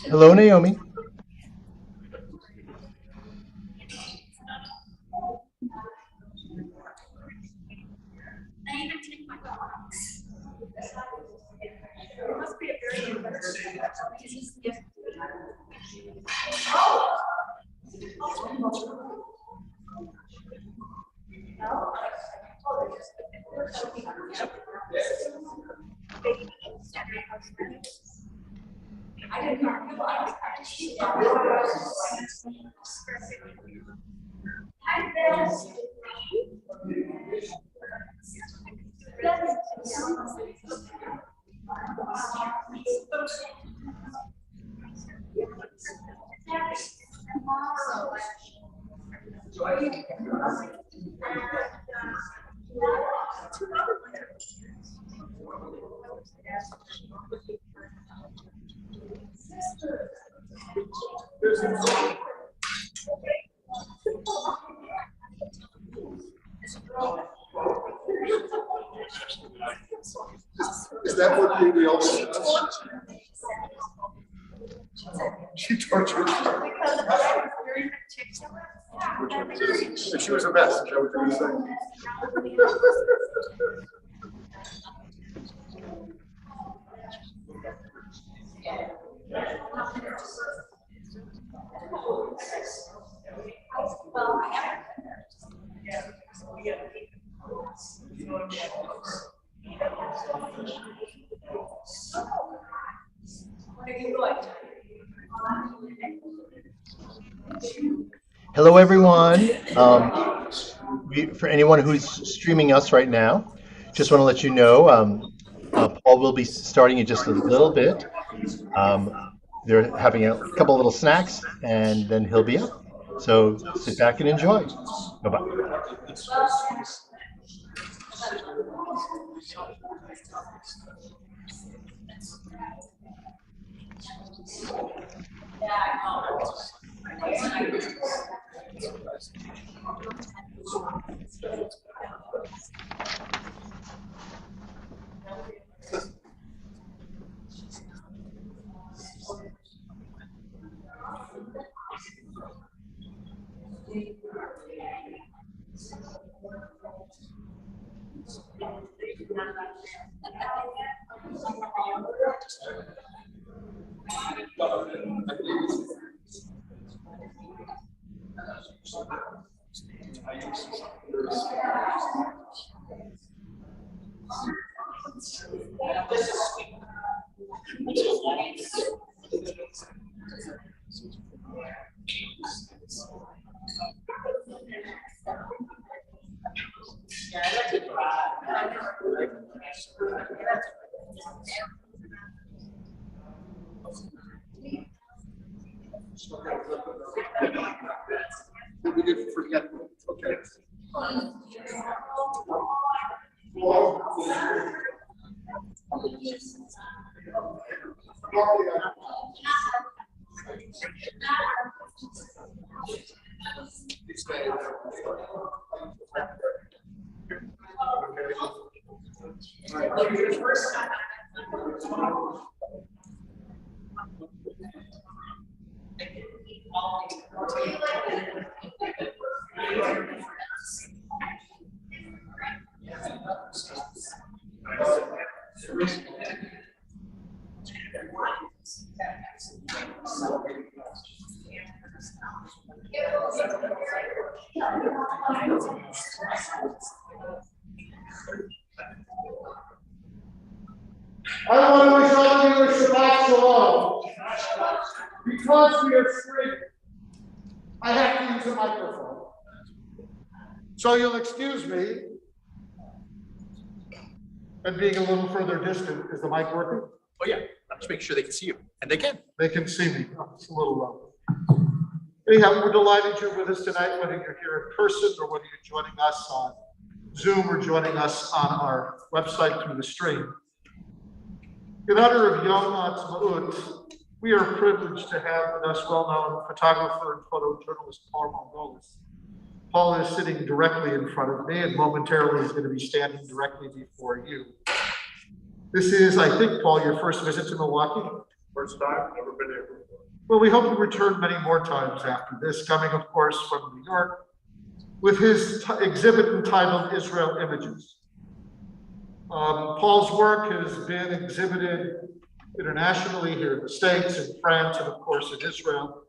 Hello, Naomi. Is that what we all does? She tortured me. So she was a mess. Is that what you're saying? Hello, everyone. For anyone who's streaming us right now, just want to let you know, Paul will be starting in just a little bit. They're having a couple little snacks, and then he'll be up. So sit back and enjoy. Bye-bye. We didn't forget. Okay. I want to wish all of you a Shabbat Shalom. Because we are free, I have to use a microphone. So you'll excuse me. And being a little further distant, is the mic working? Oh, yeah. I'm just making sure they can see you. And they can. They can see me. Oh, it's a little low. Anyhow, we're delighted you're with us tonight, whether you're here in person or whether you're joining us on Zoom or joining us on our website through the stream. In honor of Yom Ha'atzmaut, we are privileged to have with us well-known photographer and photojournalist Paul Margolis. Paul is sitting directly in front of me and momentarily is going to be standing directly before you. This is, I think, Paul, your first visit to Milwaukee? First time, never been here before. Well, we hope to return many more times after this, coming, of course, from New York, with his exhibit entitled Israel Images. Paul's work has been exhibited internationally here in the States, in France, and of course in Israel,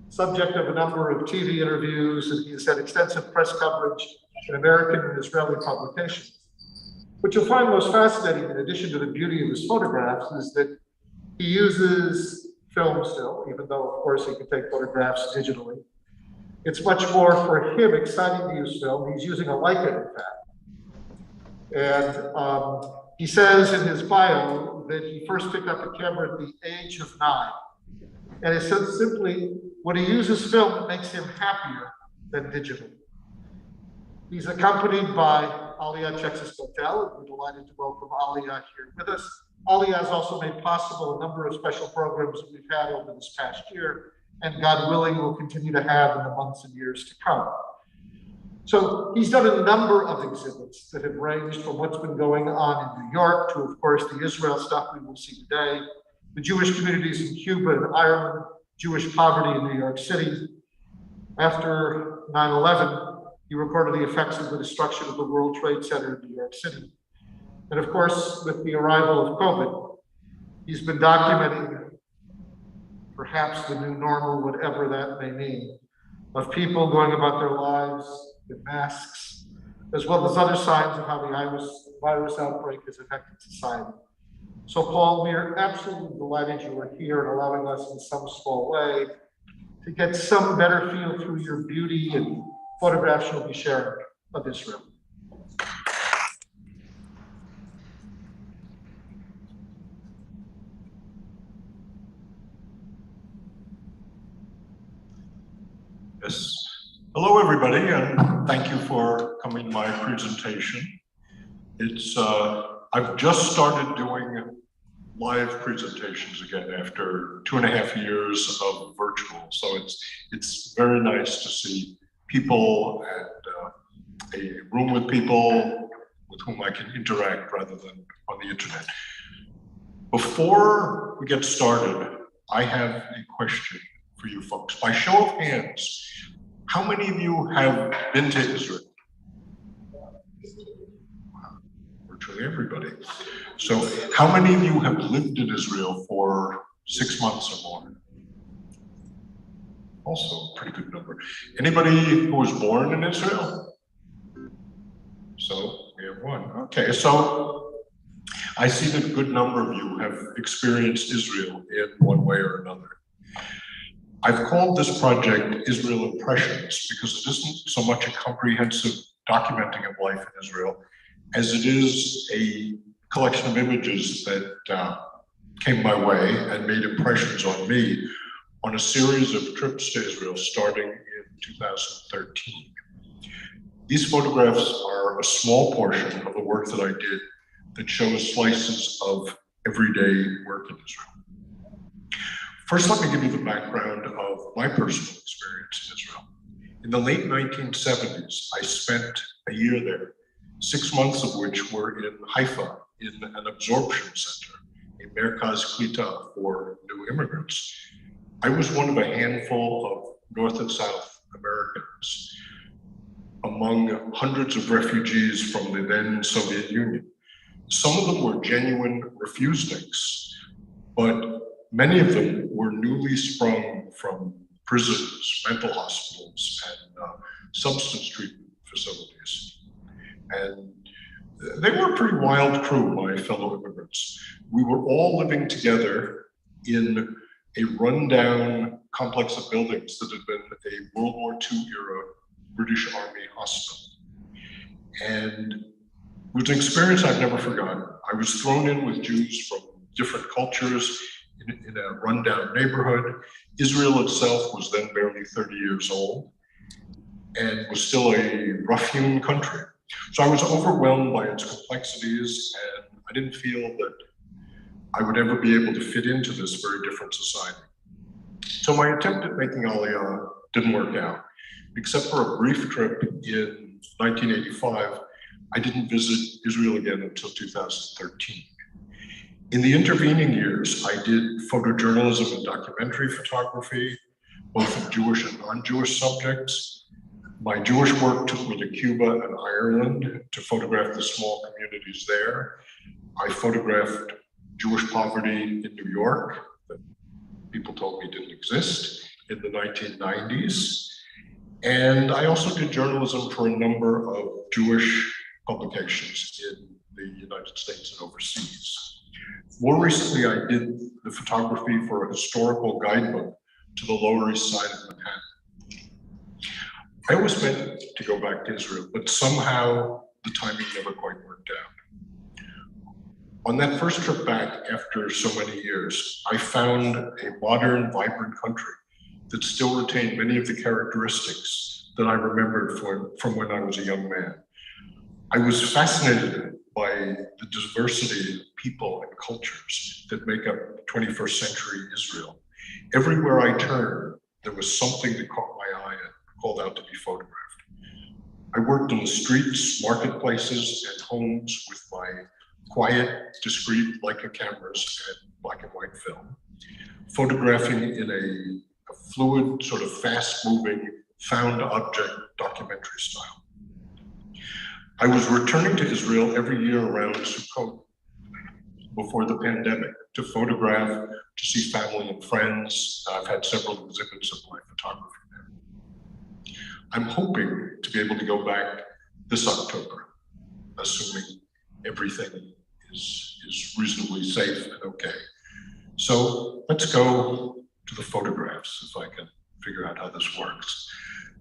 subject of a number of TV interviews, and he's had extensive press coverage in American and Israeli publications. What you'll find most fascinating, in addition to the beauty of his photographs, is that he uses film still, even though, of course, he can take photographs digitally. It's much more for him exciting to use film. He's using a Leica, in fact. And he says in his bio that he first picked up a camera at the age of 9. And it says simply, when he uses film, it makes him happier than digital. He's accompanied by Aliyah Chexis-Botel, and we're delighted to welcome Aliyah here with us. Aliyah has also made possible a number of special programs that we've had over this past year, and God willing, will continue to have in the months and years to come. So he's done a number of exhibits that have ranged from what's been going on in New York to, of course, the Israel stuff we will see today, the Jewish communities in Cuba and Ireland, Jewish poverty in New York City. After 9/11, he recorded the effects of the destruction of the World Trade Center in New York City. And of course, with the arrival of COVID, he's been documenting perhaps the new normal, whatever that may mean, of people going about their lives with masks, as well as other signs of how the virus outbreak has affected society. So Paul, we are absolutely delighted you are here and allowing us in some small way to get some better feel through your beauty and photographs you'll be sharing of Israel. Yes. Hello, everybody, and thank you for coming to my presentation. It's I've just started doing live presentations again after 2.5 years of virtual. So it's very nice to see people and a room with people with whom I can interact rather than on the internet. Before we get started, I have a question for you folks. By show of hands, how many of you have been to Israel? Virtually everybody. So how many of you have lived in Israel for 6 months or more? Also a pretty good number. Anybody who was born in Israel? So we have one. Okay, so I see that a good number of you have experienced Israel in one way or another. I've called this project Israel Impressions because it isn't so much a comprehensive documenting of life in Israel as it is a collection of images that came my way and made impressions on me on a series of trips to Israel starting in 2013. These photographs are a small portion of the work that I did that shows slices of everyday work in Israel. First, let me give you the background of my personal experience in Israel. In the late 1970s, I spent a year there, 6 months of which were in Haifa, in an absorption center, a Merkaz Klita for new immigrants. I was one of a handful of North and South Americans among hundreds of refugees from the then Soviet Union. Some of them were genuine refuseniks, but many of them were newly sprung from prisons, mental hospitals, and substance treatment facilities. And they were a pretty wild crew, my fellow immigrants. We were all living together in a rundown complex of buildings that had been a World War II era British Army hospital. And it was an experience I've never forgotten. I was thrown in with Jews from different cultures in a rundown neighborhood. Israel itself was then barely 30 years old and was still a rough-hewn country. So I was overwhelmed by its complexities, and I didn't feel that I would ever be able to fit into this very different society. So my attempt at making Aliyah didn't work out. Except for a brief trip in 1985, I didn't visit Israel again until 2013. In the intervening years, I did photojournalism and documentary photography, both of Jewish and non-Jewish subjects. My Jewish work took me to Cuba and Ireland to photograph the small communities there. I photographed Jewish poverty in New York that people told me didn't exist in the 1990s. And I also did journalism for a number of Jewish publications in the United States and overseas. More recently, I did the photography for a historical guidebook to the Lower East Side of Manhattan. I always meant to go back to Israel, but somehow the timing never quite worked out. On that first trip back after so many years, I found a modern, vibrant country that still retained many of the characteristics that I remembered from when I was a young man. I was fascinated by the diversity of people and cultures that make up 21st century Israel. Everywhere I turned, there was something that caught my eye and called out to be photographed. I worked in the streets, marketplaces, and homes with my quiet, discreet Leica cameras and black and white film, photographing in a fluid, sort of fast-moving, found object documentary style. I was returning to Israel every year around Sukkot before the pandemic to photograph, to see family and friends. I've had several exhibits of my photography there. I'm hoping to be able to go back this October, assuming everything is reasonably safe and okay. So let's go to the photographs, if I can figure out how this works.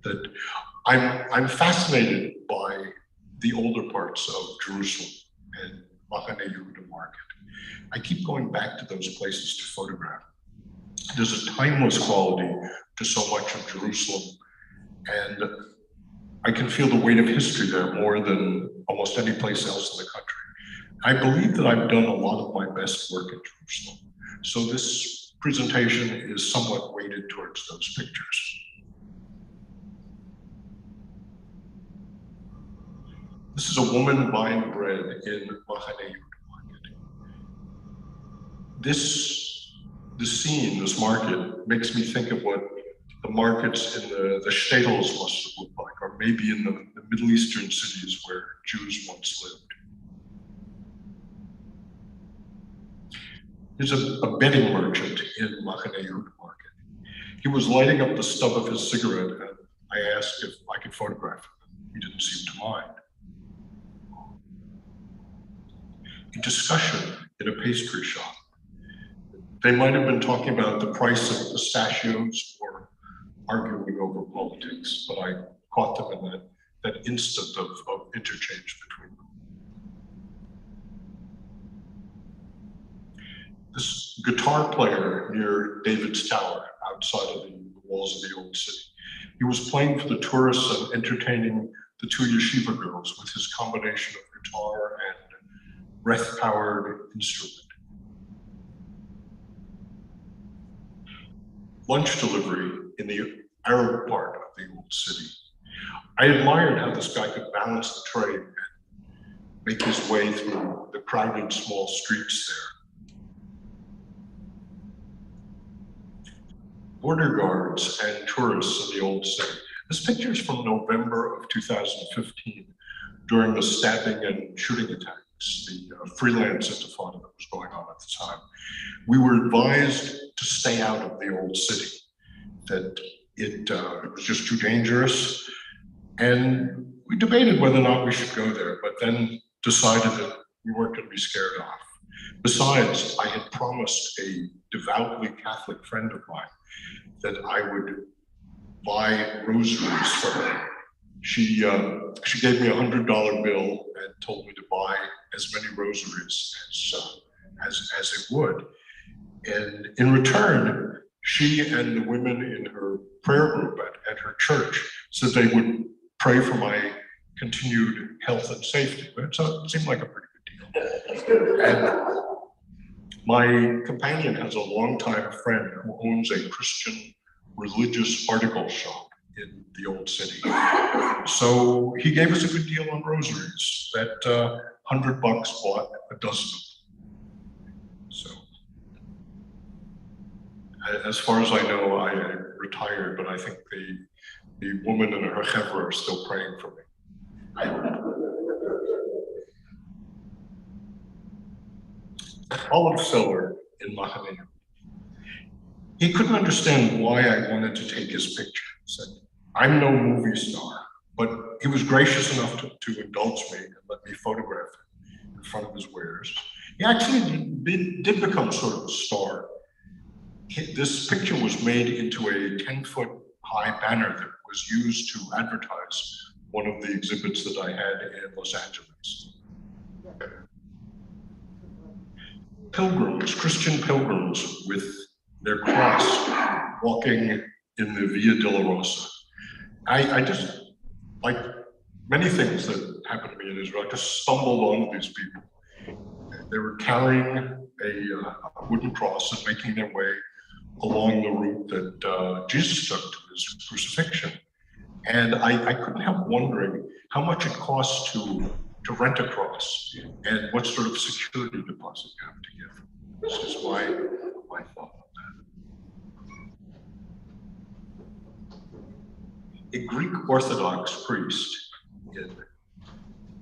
That I'm fascinated by the older parts of Jerusalem and Machane Yehuda Market. I keep going back to those places to photograph. There's a timeless quality to so much of Jerusalem, and I can feel the weight of history there more than almost any place else in the country. I believe that I've done a lot of my best work in Jerusalem. So this presentation is somewhat weighted towards those pictures. This is a woman buying bread in Machane Yehuda Market. This scene, this market, makes me think of what the markets in the shtetls must have looked like, or maybe in the Middle Eastern cities where Jews once lived. There's a bedding merchant in Machane Yehuda Market. He was lighting up the stub of his cigarette, and I asked if I could photograph him. He didn't seem to mind. A discussion in a pastry shop. They might have been talking about the price of pistachios or arguing over politics, but I caught them in that instant of interchange between them. This guitar player near David's Tower, outside of the walls of the old city, he was playing for the tourists and entertaining the two yeshiva girls with his combination of guitar and breath-powered instrument. lunch delivery in the Arab part of the old city. I admired how this guy could balance the tray and make his way through the crowded small streets there. Border guards and tourists in the old city. This picture is from November of 2015, during the stabbing and shooting attacks, the freelance intifada that was going on at the time. We were advised to stay out of the old city, that it was just too dangerous. And we debated whether or not we should go there, but then decided that we weren't going to be scared off. Besides, I had promised a devoutly Catholic friend of mine that I would buy rosaries for her. She gave me $100 bill and told me to buy as many rosaries as it would. And in return, she and the women in her prayer group at her church said they would pray for my continued health and safety. But it seemed like a pretty good deal. And my companion has a longtime friend who owns a Christian religious article shop in the old city. So he gave us a good deal on rosaries. That $100 bought a dozen of them. So as far as I know, I retired, but I think the woman and her chevra are still praying for me. Olive Filler in Mahanaim. He couldn't understand why I wanted to take his picture. He said, I'm no movie star, but he was gracious enough to indulge me and let me photograph him in front of his wares. He actually did become sort of a star. This picture was made into a 10-foot high banner that was used to advertise one of the exhibits that I had in Los Angeles. Pilgrims, Christian pilgrims with their cross walking in the Via Dolorosa. I just, like many things that happened to me in Israel, I just stumbled onto these people. They were carrying a wooden cross and making their way along the route that Jesus took to his crucifixion. And I couldn't help wondering how much it costs to rent a cross and what sort of security deposit you have to give. This is my thought on that. A Greek Orthodox priest in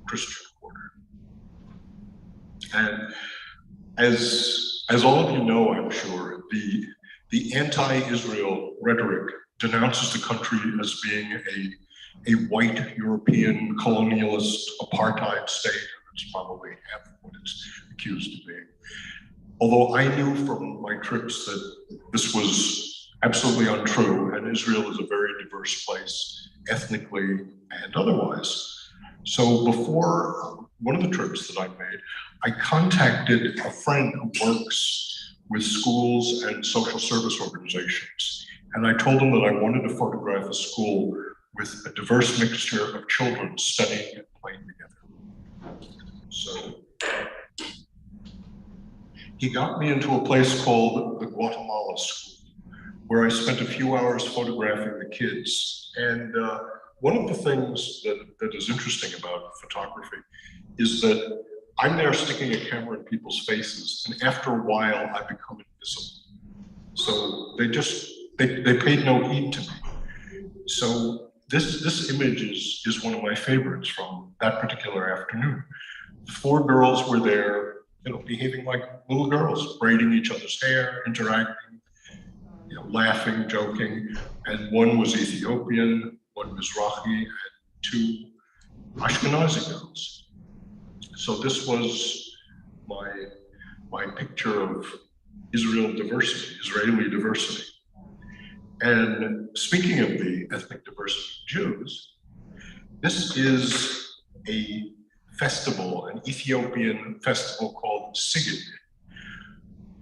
Christian quarter. And as all of you know, I'm sure, the anti-Israel rhetoric denounces the country as being a white European colonialist apartheid state. That's probably half what it's accused of being. Although I knew from my trips that this was absolutely untrue, and Israel is a very diverse place, ethnically and otherwise. So before one of the trips that I made, I contacted a friend who works with schools and social service organizations. And I told him that I wanted to photograph a school with a diverse mixture of children studying and playing together. So he got me into a place called the Guatemala School, where I spent a few hours photographing the kids. And one of the things that is interesting about photography is that I'm there sticking a camera in people's faces, and after a while, I become invisible. So they paid no heed to me. So this image is one of my favorites from that particular afternoon. The 4 girls were there, behaving like little girls, braiding each other's hair, interacting, laughing, joking. And one was Ethiopian, one Mizrahi, and 2 Ashkenazi girls. So this was my picture of Israeli diversity. And speaking of the ethnic diversity of Jews, this is a festival, an Ethiopian festival called Sigid,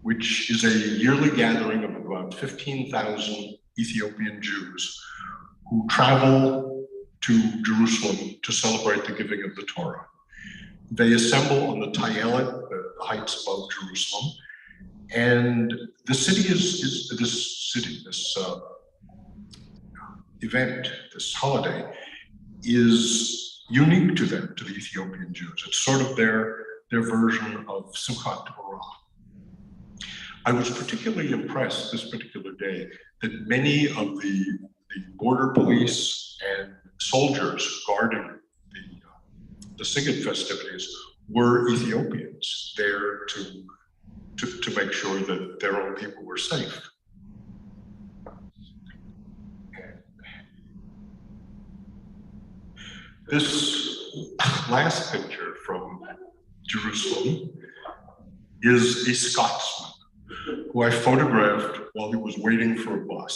which is a yearly gathering of about 15,000 Ethiopian Jews who travel to Jerusalem to celebrate the giving of the Torah. They assemble on the Tayelet, the heights above Jerusalem, and the city city, this event, this holiday, is unique to them, to the Ethiopian Jews. It's sort of their version of Simchat Torah. I was particularly impressed this particular day that many of the border police and soldiers guarding the Sighet festivities were Ethiopians there to make sure that their own people were safe. This last picture from Jerusalem is a Scotsman who I photographed while he was waiting for a bus.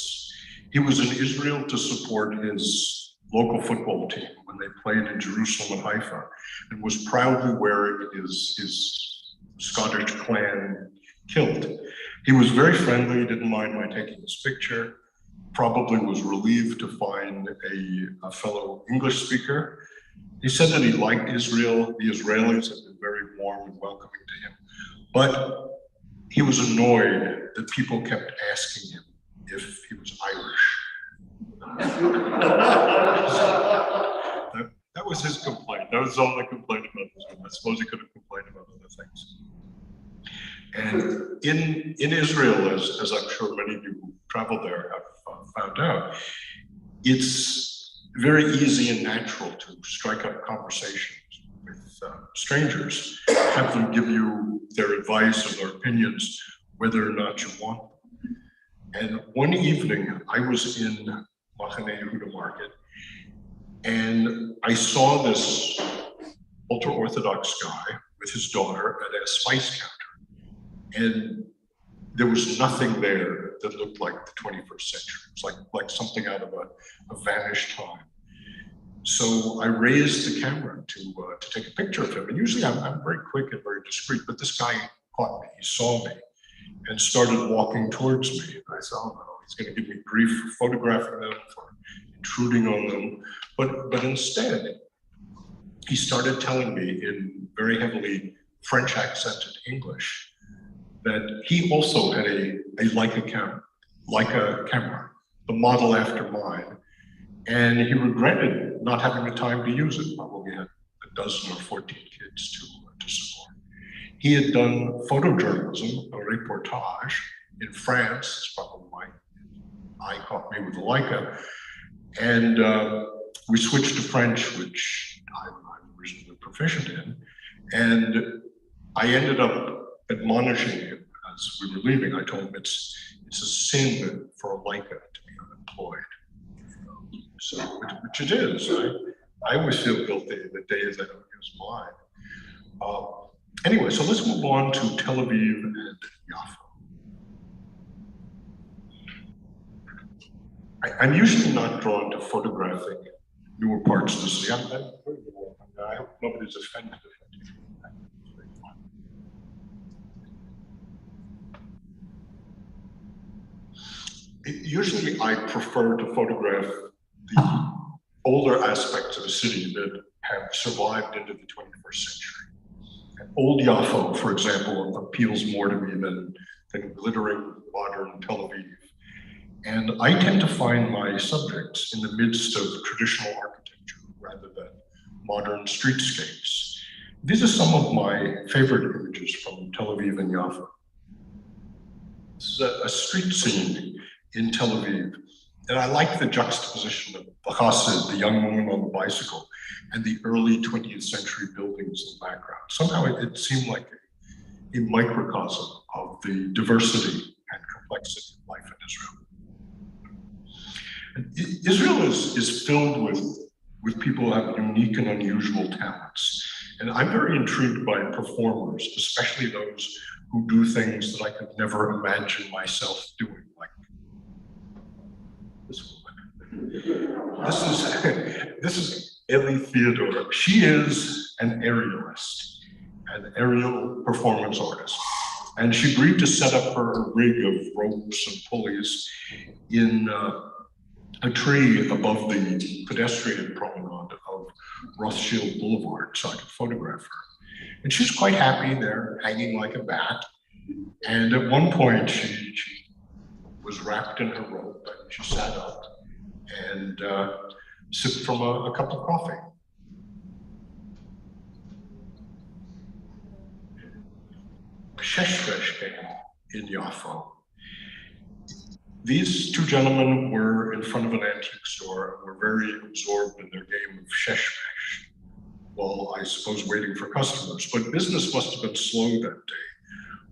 He was in Israel to support his local football team when they played in Jerusalem and Haifa, and was proudly wearing his Scottish clan kilt. He was very friendly, didn't mind my taking his picture, probably was relieved to find a fellow English speaker. He said that he liked Israel. The Israelis had been very warm and welcoming to him, but he was annoyed that people kept asking him if he was Irish. That was his complaint. That was all I complained about this one. I suppose he could have complained about other things. And in Israel, as I'm sure many of you who traveled there have found out, it's very easy and natural to strike up conversations with strangers, have them give you their advice or their opinions, whether or not you want them. And one evening, I was in Machane Yehuda Market, and I saw this ultra-Orthodox guy with his daughter at a spice counter. And there was nothing there that looked like the 21st century. It was like something out of a vanished time. So I raised the camera to take a picture of him. And usually I'm very quick and very discreet, but this guy caught me. He saw me and started walking towards me. And I thought, oh no, he's going to give me grief for photographing them, for intruding on them. But instead, he started telling me in very heavily French accented English that he also had a Leica camera, the model after mine, and he regretted not having the time to use it. Probably had a dozen or 14 kids to support. He had done photojournalism, a reportage in France. It's probably why I caught me with the Leica, and we switched to French, which I'm reasonably proficient in, and I ended up admonishing him as we were leaving. I told him it's a sin for a Leica to be unemployed. So, which it is. I always feel guilty the days I don't use mine. Anyway, so let's move on to Tel Aviv and Yaffo. I'm usually not drawn to photographing newer parts of the city. I hope nobody's offended. Usually I prefer to photograph the older aspects of the city that have survived into the 21st century. And old Yaffo, for example, appeals more to me than glittering modern Tel Aviv. And I tend to find my subjects in the midst of traditional architecture rather than modern streetscapes. These are some of my favorite images from Tel Aviv and Yaffo. This is a street scene in Tel Aviv. And I like the juxtaposition of the chassid, the young woman on the bicycle, and the early 20th century buildings in the background. Somehow it seemed like a microcosm of the diversity and complexity of life in Israel. And Israel is filled with people who have unique and unusual talents. And I'm very intrigued by performers, especially those who do things that I could never imagine myself doing, like this woman. This is Ellie Theodore. She is an aerialist, an aerial performance artist. And she agreed to set up her rig of ropes and pulleys in a tree above the pedestrian promenade of Rothschild Boulevard so I could photograph her. And she's quite happy there, hanging like a bat. And at one point, she was wrapped in her robe, and she sat up and sipped from a cup of coffee. Sheshresh came in Yafo. These two gentlemen were in front of an antique store and were very absorbed in their game of sheshresh, while I suppose waiting for customers. But business must have been slow that day,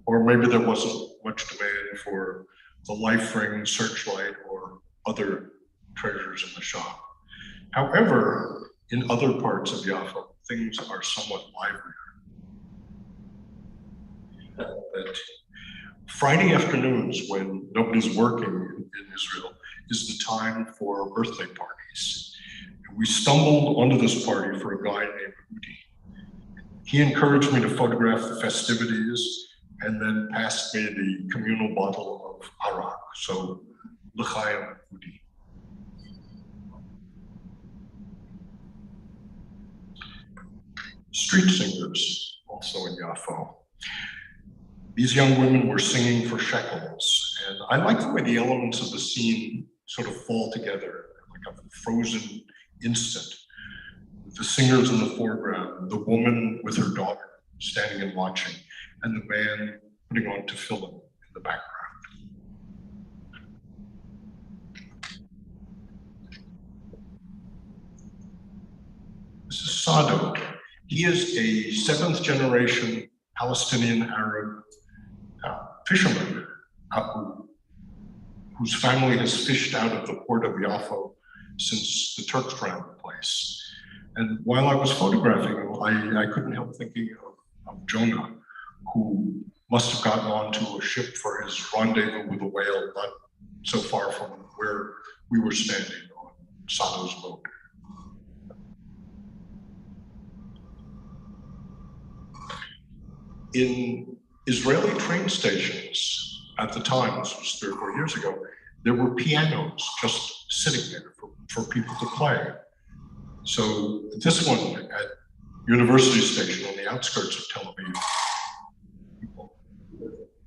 or maybe there wasn't much demand for the life ring, searchlight, or other treasures in the shop. However, in other parts of Jaffa, things are somewhat livelier. That Friday afternoons, when nobody's working in Israel, is the time for birthday parties. We stumbled onto this party for a guy named Udi. He encouraged me to photograph the festivities and then passed me the communal bottle of arak. So, l'chaim Udi. Street singers, also in Yafo. These young women were singing for shekels, and I like the way the elements of the scene sort of fall together, like a frozen instant. The singers in the foreground, the woman with her daughter standing and watching, and the man putting on tefillin in the background. This is Sado. He is a 7th generation Palestinian Arab fisherman whose family has fished out of the port of Yafo since the Turks ran the place. And while I was photographing him, I couldn't help thinking of Jonah, who must have gotten onto a ship for his rendezvous with a whale not so far from where we were standing on Sado's boat. In Israeli train stations at the time, this was 3 or 4 years ago, there were pianos just sitting there for people to play. So this one at University Station on the outskirts of Tel Aviv,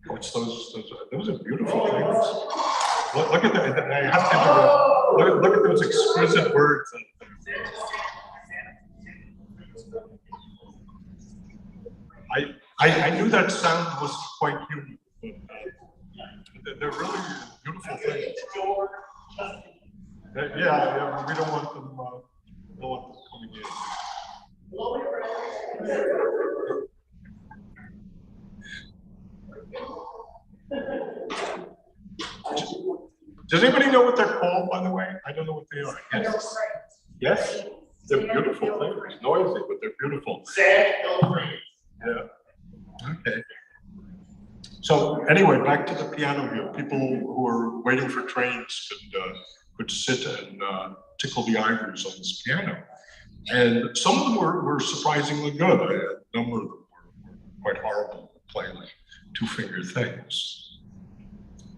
what's those are beautiful things. Look at that, I have to look at those exquisite words. I knew that sound was quite unique, but they're really beautiful things. Yeah, we don't want them coming in. Does anybody know what they're called, by the way? I don't know what they are. Yes. Yes? They're beautiful things. Noisy, but they're beautiful. Yeah. Okay. So anyway, back to the piano view. People who are waiting for trains could sit and tickle the ivories on this piano. And some of them were surprisingly good. A number of them were quite horrible, playing like 2-finger things.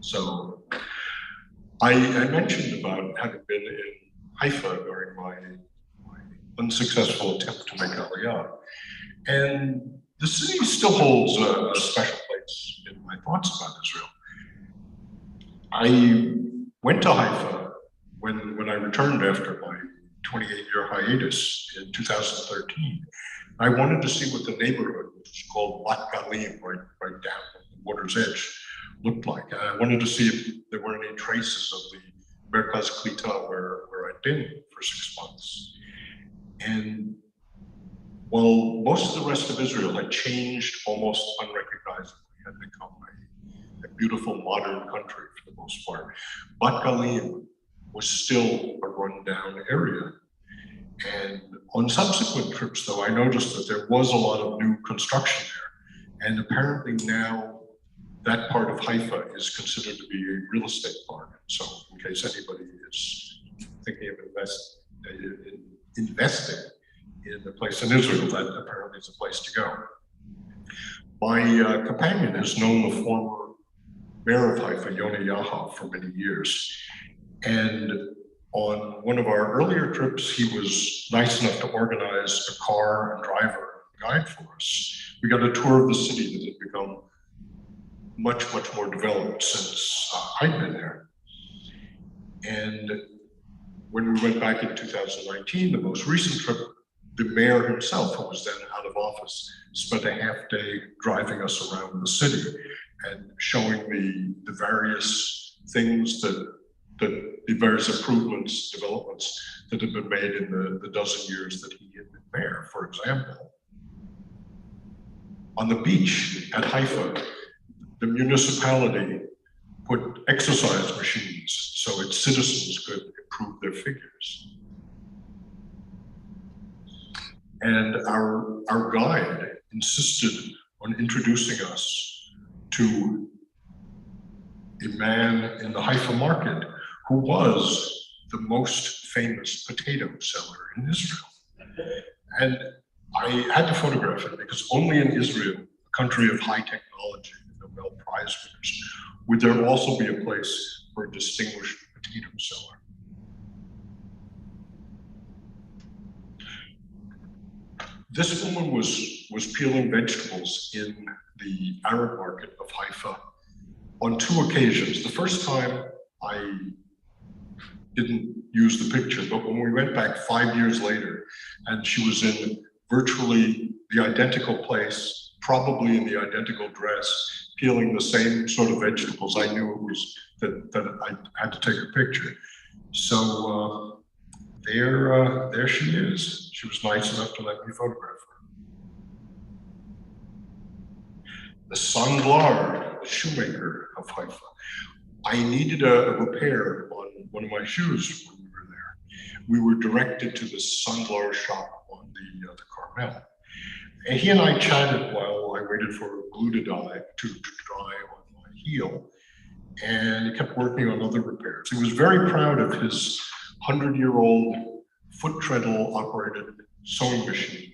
So I mentioned about having been in Haifa during my unsuccessful attempt to make Aliyah. And the city still holds a special place in my thoughts about Israel. I went to Haifa when I returned after my 28-year hiatus in 2013. I wanted to see what the neighborhood, which is called Bat Galim, right down at the water's edge, looked like. And I wanted to see if there were any traces of the Merkaz Klita where I'd been for 6 months. And while most of the rest of Israel had changed almost unrecognizably, had become a beautiful modern country for the most part, Bat Galim was still a rundown area. And on subsequent trips, though, I noticed that there was a lot of new construction there. And apparently now that part of Haifa is considered to be a real estate park. So in case anybody is thinking of investing in a place in Israel, that apparently is a place to go. My companion has known the former mayor of Haifa, Yonah Yahav, for many years. And on one of our earlier trips, he was nice enough to organize a car and driver guide for us. We got a tour of the city that had become much more developed since I'd been there. And when we went back in 2019, the most recent trip, the mayor himself, who was then out of office, spent a half day driving us around the city and showing the various things the various improvements, developments that had been made in the dozen years that he had been mayor. For example, on the beach at Haifa, the municipality put exercise machines so its citizens could improve their figures. And our guide insisted on introducing us to a man in the Haifa market who was the most famous potato seller in Israel. And I had to photograph it because only in Israel, a country of high technology, Nobel Prize winners, would there also be a place for a distinguished potato seller. This woman was peeling vegetables in the Arab market of Haifa on 2 occasions. The first time I didn't use the picture, but when we went back 5 years later and she was in virtually the identical place, probably in the identical dress, peeling the same sort of vegetables, I knew it was that I had to take a picture. So there she is. She was nice enough to let me photograph her. The Sandlar, the shoemaker of Haifa. I needed a repair on one of my shoes when we were there. We were directed to the Sandlar shop on the Carmel. And he and I chatted while I waited for glue to dry on my heel. And he kept working on other repairs. He was very proud of his 100-year-old foot treadle operated sewing machine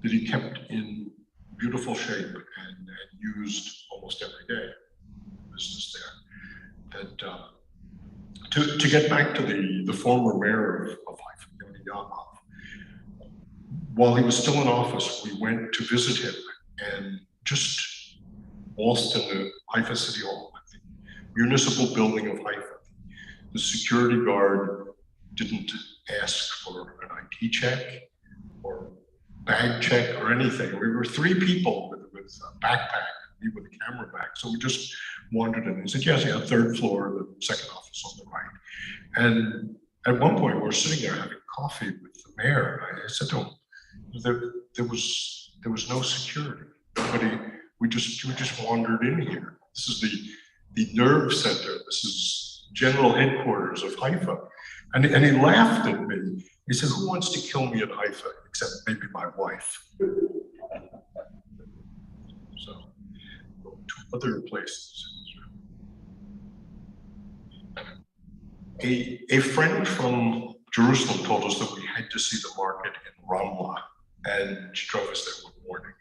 that he kept in beautiful shape and used almost every day in the business there. That to get back to the former mayor of Haifa, Yoni Yaakov, while he was still in office, we went to visit him and just waltzed in the Haifa City Hall, the municipal building of Haifa. The security guard didn't ask for an ID check or bag check or anything. We were 3 people with a backpack, me with a camera bag. So we just wandered in. He said, yes, yeah, 3rd floor, the second office on the right. And at one point, we're sitting there having coffee with the mayor. I said to him, there was no security. We just wandered in here. This is the nerve center. This is general headquarters of Haifa. And he laughed at me. He said, who wants to kill me in Haifa, except maybe my wife? So, to other places. A friend from Jerusalem told us that we had to see the market in Ramallah, and she drove us there one morning.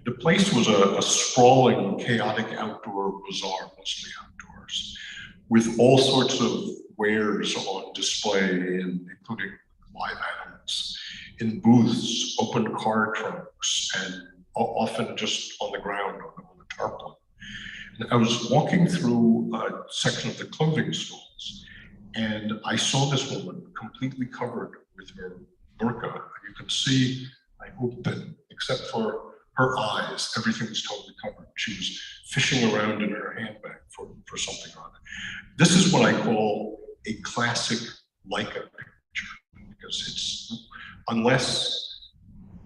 The place was a sprawling, chaotic outdoor bazaar, mostly outdoors, with all sorts of wares on display, including live animals, in booths, open car trunks, and often just on the ground on the tarpaulin. And I was walking through a section of the clothing stalls, and I saw this woman completely covered with her burqa. You can see, I hope that except for her eyes, everything was totally covered. She was fishing around in her handbag for something on it. This is what I call a classic Leica picture, because it's, unless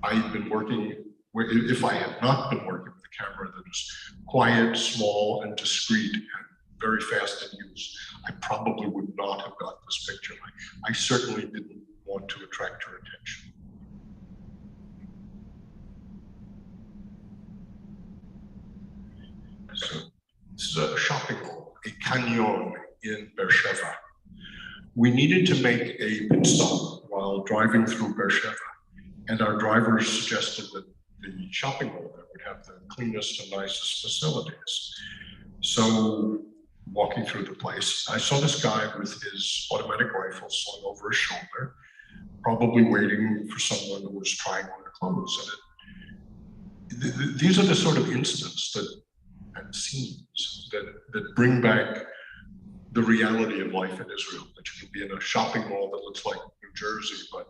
I've been working, if I had not been working with a camera that was quiet, small, and discreet, and very fast in use, I probably would not have got this picture. I certainly didn't want to attract her attention. So this is a shopping mall, a canyon in Beersheba. We needed to make a pit stop while driving through Beersheba, and our drivers suggested that the shopping mall there would have the cleanest and nicest facilities. So walking through the place, I saw this guy with his automatic rifle slung over his shoulder, probably waiting for someone who was trying on their clothes. And these are the sort of incidents that and scenes that bring back the reality of life in Israel, that you can be in a shopping mall that looks like New Jersey, but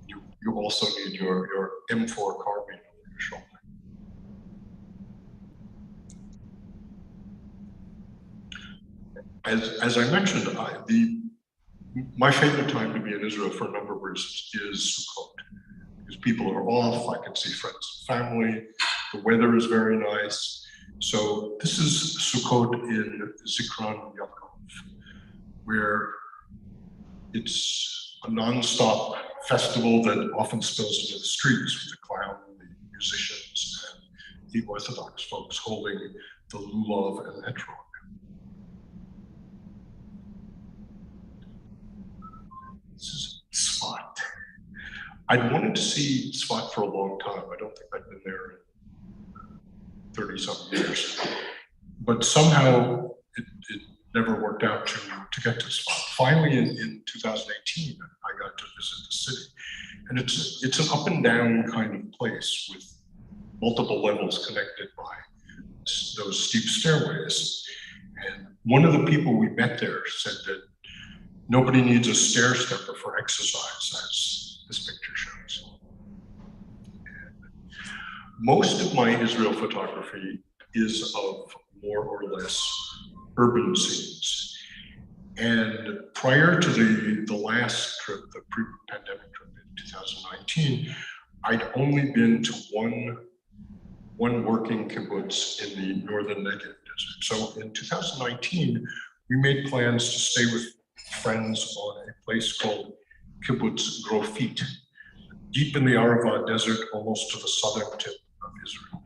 you also need your M4 carbine over your shoulder. As I mentioned, my favorite time to be in Israel for a number of reasons is Sukkot, because people are off, I can see friends and family, the weather is very nice. So this is Sukkot in Zikron Yaakov, where it's a non-stop festival that often spills into the streets with the clown, the musicians, and the Orthodox folks holding the lulav and etrog. This is Tzfat. I'd wanted to see Tzfat for a long time. I don't think I'd been there in 30-some years. But somehow it never worked out to get to Tzfat. Finally, in 2018, I got to visit the city. And it's an up and down kind of place with multiple levels connected by those steep stairways. And one of the people we met there said that nobody needs a stair stepper for exercise, as this picture shows. And most of my Israel photography is of more or less urban scenes. And prior to the last trip, the pre-pandemic trip in 2019, I'd only been to one working kibbutz in the northern Negev desert. So in 2019, we made plans to stay with friends on a place called Kibbutz Grofit, deep in the Arava desert, almost to the southern tip of Israel.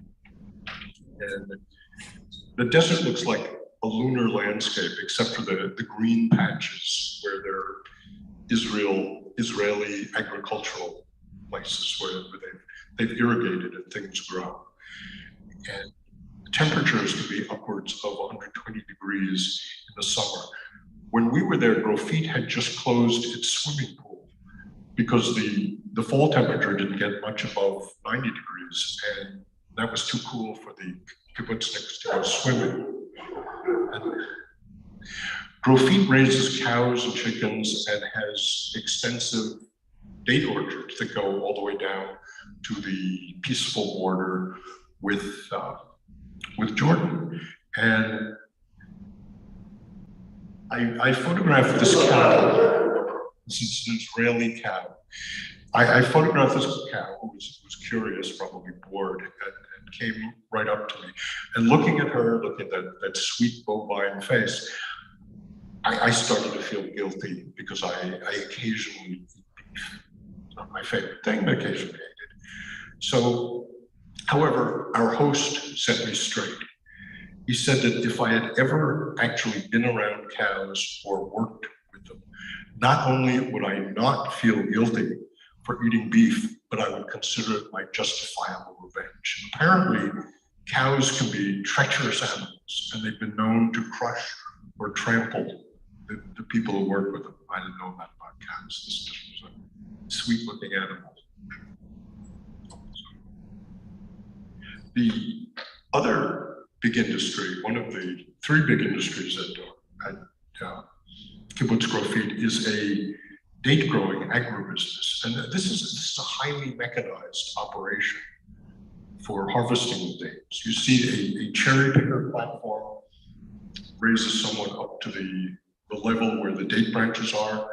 And the desert looks like a lunar landscape, except for the green patches where there are Israeli agricultural places where they've irrigated and things grow. And temperatures can be upwards of 120 degrees in the summer. When we were there, Grofit had just closed its swimming pool because the fall temperature didn't get much above 90 degrees, and that was too cool for the kibbutzniks to go swimming. And Grofit raises cows and chickens and has extensive date orchards that go all the way down to the peaceful border with Jordan. And I photographed this cow. This is an Israeli cow. I photographed this cow who was curious, probably bored, and came right up to me. And looking at her, looking at that sweet bovine face, I started to feel guilty because I occasionally eat beef. It's not my favorite thing, but occasionally I did. So, however, our host set me straight. He said that if I had ever actually been around cows or worked with them, not only would I not feel guilty for eating beef, but I would consider it my justifiable revenge. Apparently, cows can be treacherous animals, and they've been known to crush or trample the people who work with them. I didn't know that about cows. This just was a sweet-looking animal. The other big industry, one of the three big industries at Kibbutz Grofit is a date growing agribusiness. And this is a highly mechanized operation for harvesting the dates. You see a cherry picker platform raises someone up to the level where the date branches are.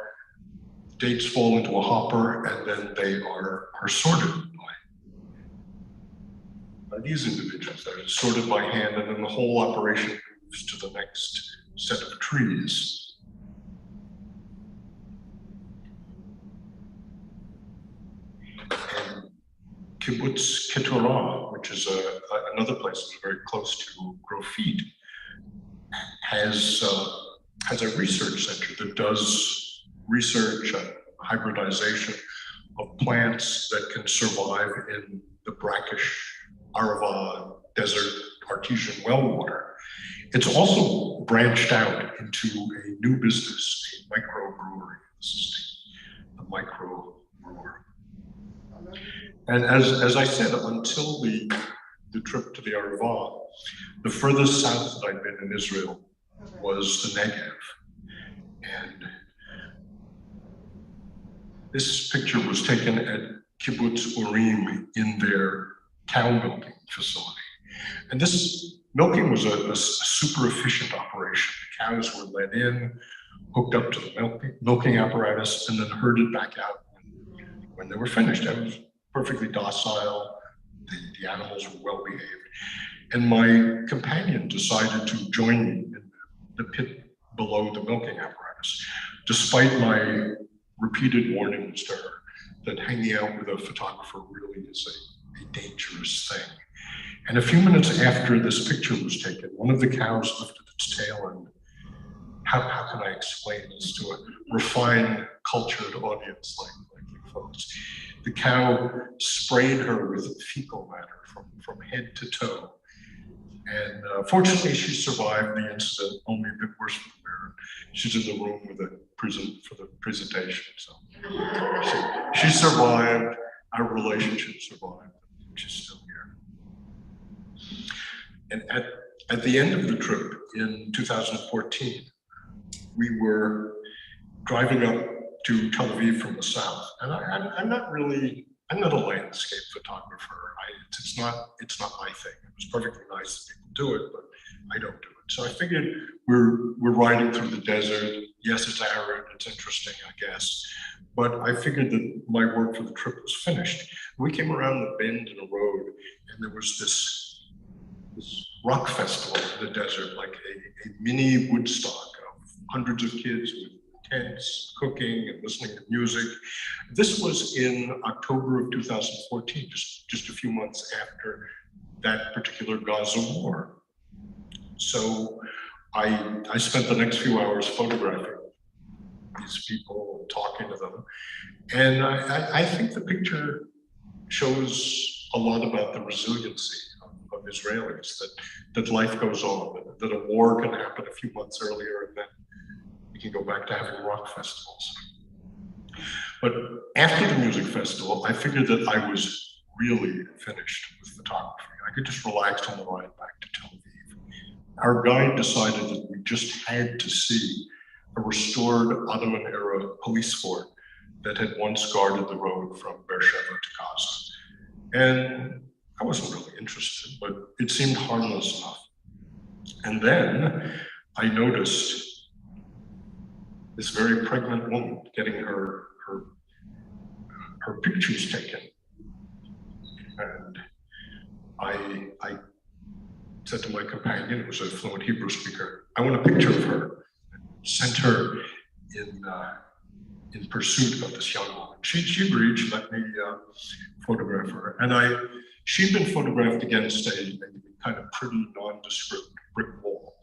Dates fall into a hopper and then they are sorted by these individuals. They're sorted by hand, and then the whole operation moves to the next set of trees. And Kibbutz Keturah, which is another place that's very close to Grofit, has a research center that does research and hybridization of plants that can survive in the brackish Arava desert artesian well water. It's also branched out into a new business, a microbrewery. This is the micro brewer. And as I said, until the the trip to the Arava, the furthest south that I'd been in Israel was the Negev. And this picture was taken at Kibbutz Urim in their cow milking facility. And this milking was a super efficient operation. The cows were led in, hooked up to the milking apparatus, and then herded back out when they were finished. I was perfectly docile. The animals were well behaved. And my companion decided to join me in the pit below the milking apparatus, despite my repeated warnings to her that hanging out with a photographer really is a dangerous thing. And a few minutes after this picture was taken, one of the cows lifted its tail, and how can I explain this to a refined, cultured audience like you folks? The cow sprayed her with fecal matter from head to toe. And fortunately, she survived the incident, only a bit worse for the bear. She's in the room with for the presentation. So she survived, our relationship survived, she's still here. And at the end of the trip in 2014, we were driving up to Tel Aviv from the south. And I'm not a landscape photographer. It's not my thing. It was perfectly nice that people do it, but I don't do it. So I figured we're riding through the desert. Yes, it's arid, it's interesting, I guess. But I figured that my work for the trip was finished. We came around the bend in a road, and there was this rock festival in the desert, like a mini Woodstock of hundreds of kids with tents, cooking and listening to music. This was in October of 2014, just a few months after that particular Gaza war. So I spent the next few hours photographing these people, talking to them. And I think the picture shows a lot about the resiliency of Israelis, that life goes on, that a war can happen a few months earlier, and then we can go back to having rock festivals. But after the music festival, I figured that I was really finished with photography. I could just relax on the ride back to Tel Aviv. Our guide decided that we just had to see a restored Ottoman-era police fort that had once guarded the road from Beersheba to Gaza. And I wasn't really interested, but it seemed harmless enough. And then I noticed this very pregnant woman getting her pictures taken. And I said to my companion, who was a fluent Hebrew speaker, I want a picture of her. Sent her in pursuit of this young woman. She agreed, she let me photograph her. And she'd been photographed against a kind of pretty nondescript brick wall,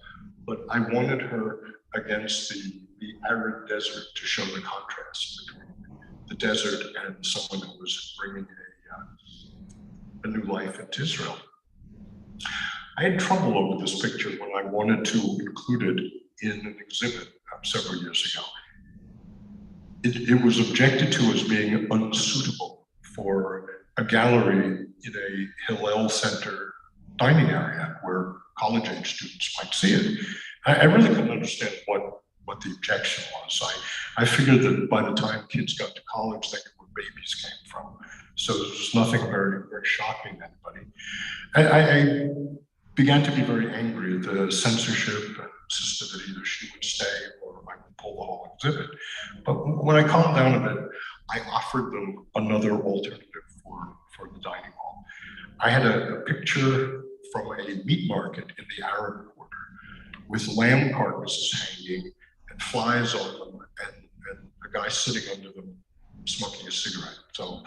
but I wanted her against the arid desert to show the contrast between the desert and someone who was bringing a new life into Israel. I had trouble over this picture when I wanted to include it in an exhibit several years ago. It was objected to as being unsuitable for a gallery in a Hillel Center dining area where college-age students might see it. I really couldn't understand what the objection was. I figured that by the time kids got to college, they knew where babies came from. So there was nothing very, very shocking to anybody. I began to be very angry at the censorship and insisted that either she would stay or I would pull the whole exhibit. But when I calmed down a bit, I offered them another alternative for the dining hall. I had a picture from a meat market in the Arab quarter with lamb carcasses hanging and flies on them and a guy sitting under them smoking a cigarette. So